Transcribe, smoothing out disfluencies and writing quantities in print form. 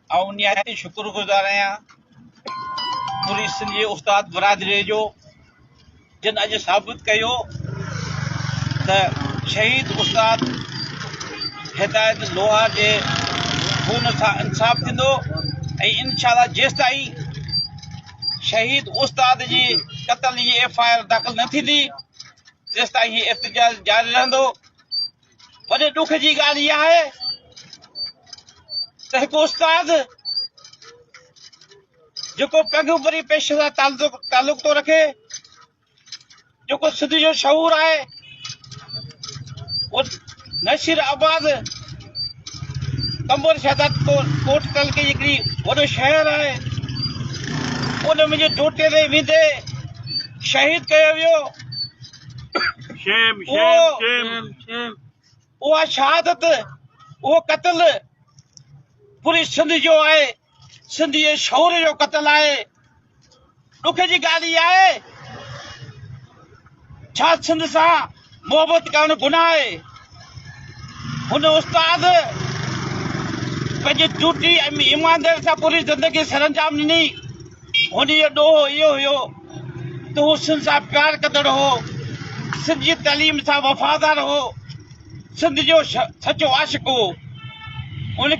ऐं निहायती शुक्रगुज़ार आहियां पूरी सिंधी उस्ताद बरादरी जो जिन अॼु साबित कयो त शहीद उस्ताद हिदायत लोहार जे खून सां इंसाफ़ थींदो ऐं इंशाअल्लाह जेसिताईं शहीद उस्ताद जी क़त्ल जी FIR दाख़िल न थींदी तेसिताईं हीउ एहतजाज जारी रहंदो। वॾे ॾुख जी ॻाल्हि इहा आहे त हिकु उस्ताद जेको पैगंबरी पेशे सां तालुक़ थो रखे, जेको सिंध जो शऊर आहे, नशीर आबाद कंबर शहदाद कोट तलके हिकिड़ी वॾो शहर आहे, उन मुंहिंजे डोटे ते वेंदे शहीद कयो वियो। उहा शहादत, उहो क़त्ल पूरी सिंध जो आहे, सिंध जे शऊर जो क़त्ल आहे। ॾुख जी ॻाल्हि इहा आहे छा सिंध सां मोहबत करणु गुनाह आहे? हुन उस्ताद पंहिंजी ड्यूटी ऐं ईमानदारी सां पूरी ज़िंदगी सरअंजाम ॾिनी। हुन जो ॾोहो इहो हुयो त हू सिंध सां प्यार कंदड़ हो, सिंध जी तइलीम सां वफ़ादार हो, सिंध जो सचो आशिक़ हो। उनखे